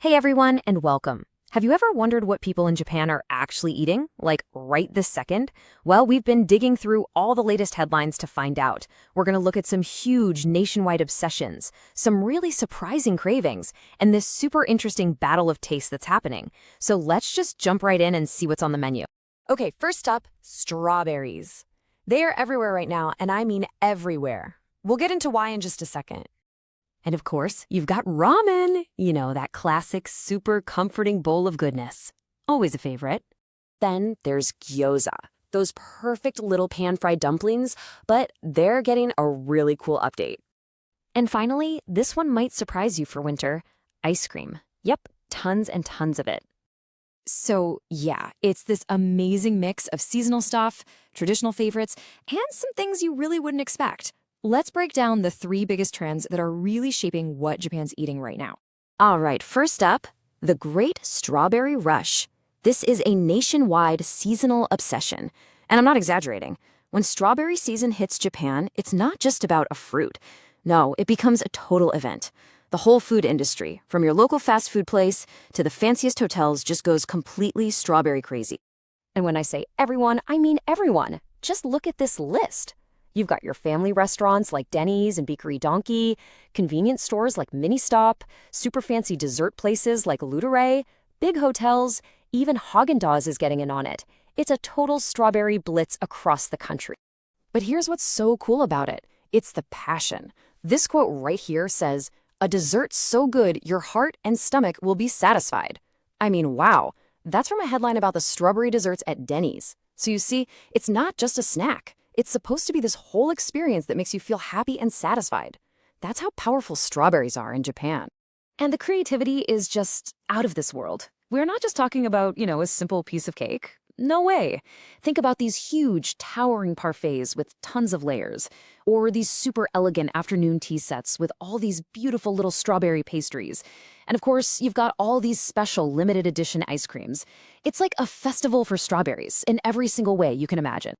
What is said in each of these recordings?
Hey everyone, and welcome. Have you ever wondered what people in Japan are actually eating, like right this second? Well, we've been digging through all the latest headlines to find out. We're going to look at some huge nationwide obsessions, some really surprising cravings, and this super interesting battle of taste that's happening. So let's just jump right in and see what's on the menu. Okay, first up, strawberries. They are everywhere right now, and I mean everywhere. We'll get into why in just a second. And of course, you've got ramen, that classic super comforting bowl of goodness. Always a favorite. Then there's gyoza, those perfect little pan-fried dumplings, but they're getting a really cool update. And finally, this one might surprise you for winter, ice cream. Yep, tons and tons of it. So yeah, it's this amazing mix of seasonal stuff, traditional favorites, and some things you really wouldn't expect. Let's break down the three biggest trends that are really shaping what Japan's eating right now. All right, first up, the Great Strawberry Rush. This is a nationwide seasonal obsession. And I'm not exaggerating. When strawberry season hits Japan, it's not just about a fruit. No, it becomes a total event. The whole food industry, from your local fast food place to the fanciest hotels, just goes completely strawberry crazy. And when I say everyone, I mean everyone. Just look at this list. You've got your family restaurants like Denny's and Bakery Donkey, convenience stores like Ministop, super fancy dessert places like Ludere, big hotels, even Haagen-Dazs is getting in on it. It's a total strawberry blitz across the country. But here's what's so cool about it. It's the passion. This quote right here says, "A dessert so good your heart and stomach will be satisfied." I mean, wow. That's from a headline about the strawberry desserts at Denny's. So you see, it's not just a snack. It's supposed to be this whole experience that makes you feel happy and satisfied. That's how powerful strawberries are in Japan. And the creativity is just out of this world. We're not just talking about, a simple piece of cake. No way. Think about these huge, towering parfaits with tons of layers, or these super elegant afternoon tea sets with all these beautiful little strawberry pastries. And of course, you've got all these special limited edition ice creams. It's like a festival for strawberries in every single way you can imagine.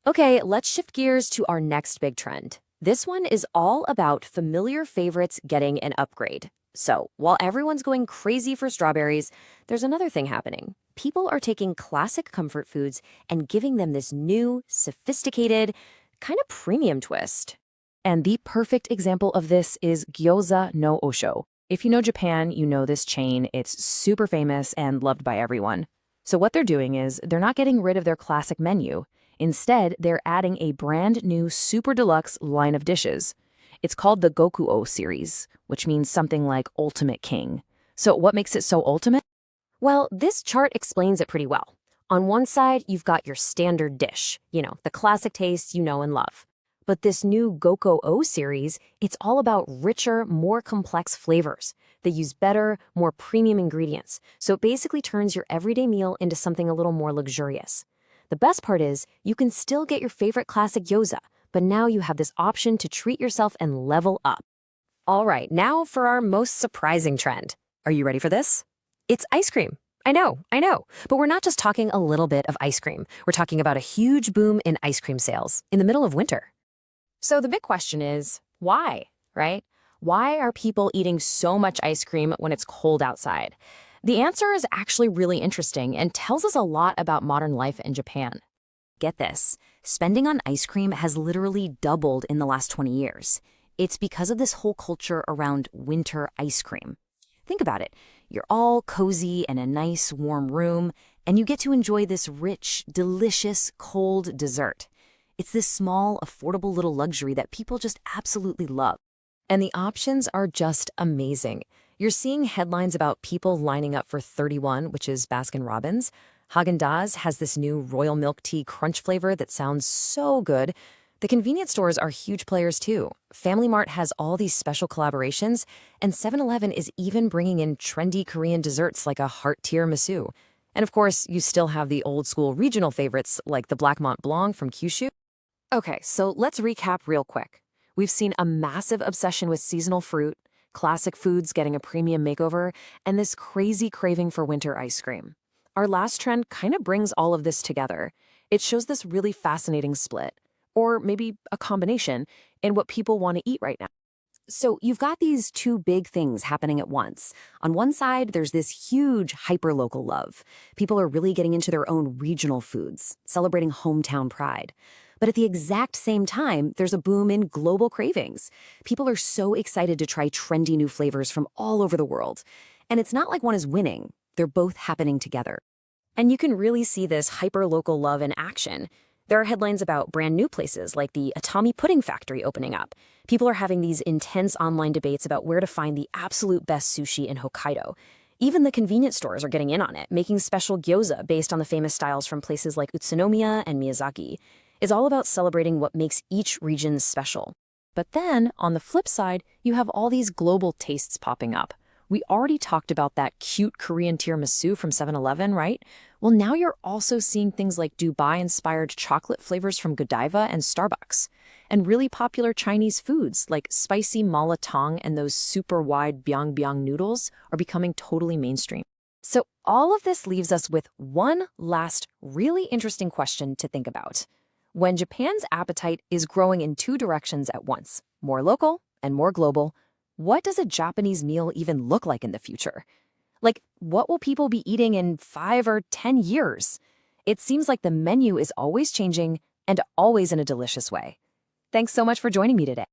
Okay, let's shift gears to our next big trend. This one is all about familiar favorites getting an upgrade. So, while everyone's going crazy for strawberries, there's another thing happening. People are taking classic comfort foods and giving them this new, sophisticated, kind of premium twist. And the perfect example of this is Gyoza no Osho. If you know Japan, you know this chain. It's super famous and loved by everyone. So what they're doing is they're not getting rid of their classic menu. Instead, they're adding a brand new super deluxe line of dishes. It's called the Gokuo series, which means something like Ultimate King. So what makes it so ultimate? Well, this chart explains it pretty well. On one side, you've got your standard dish, the classic tastes you know and love. But this new Gokuo series, it's all about richer, more complex flavors. They use better, more premium ingredients. So it basically turns your everyday meal into something a little more luxurious. The best part is, you can still get your favorite classic gyoza, but now you have this option to treat yourself and level up. All right, now for our most surprising trend. Are you ready for this? It's ice cream. I know. But we're not just talking a little bit of ice cream. We're talking about a huge boom in ice cream sales in the middle of winter. So the big question is, why, right? Why are people eating so much ice cream when it's cold outside? The answer is actually really interesting and tells us a lot about modern life in Japan. Get this, spending on ice cream has literally doubled in the last 20 years. It's because of this whole culture around winter ice cream. Think about it. You're all cozy in a nice, warm room, and you get to enjoy this rich, delicious, cold dessert. It's this small, affordable little luxury that people just absolutely love. And the options are just amazing. You're seeing headlines about people lining up for 31, which is Baskin-Robbins. Haagen-Dazs has this new royal milk tea crunch flavor that sounds so good. The convenience stores are huge players too. Family Mart has all these special collaborations, and 7-Eleven is even bringing in trendy Korean desserts like a heart tiramisu. And of course, you still have the old school regional favorites like the Black Mont Blanc from Kyushu. Okay, so let's recap real quick. We've seen a massive obsession with seasonal fruit, classic foods getting a premium makeover, and this crazy craving for winter ice cream. Our last trend kind of brings all of this together. It shows this really fascinating split, or maybe a combination, in what people want to eat right now. So you've got these two big things happening at once. On one side, there's this huge hyperlocal love. People are really getting into their own regional foods, celebrating hometown pride. But at the exact same time, there's a boom in global cravings. People are so excited to try trendy new flavors from all over the world. And it's not like one is winning. They're both happening together. And you can really see this hyperlocal love in action. There are headlines about brand new places like the Atami Pudding Factory opening up. People are having these intense online debates about where to find the absolute best sushi in Hokkaido. Even the convenience stores are getting in on it, making special gyoza based on the famous styles from places like Utsunomiya and Miyazaki. It's all about celebrating what makes each region special. But then, on the flip side, you have all these global tastes popping up. We already talked about that cute Korean tiramisu from 7-Eleven, right? Well, now you're also seeing things like Dubai-inspired chocolate flavors from Godiva and Starbucks. And really popular Chinese foods like spicy mala tang and those super wide biang biang noodles are becoming totally mainstream. So all of this leaves us with one last really interesting question to think about. When Japan's appetite is growing in two directions at once, more local and more global, what does a Japanese meal even look like in the future? Like, what will people be eating in 5 or 10 years? It seems like the menu is always changing and always in a delicious way. Thanks so much for joining me today.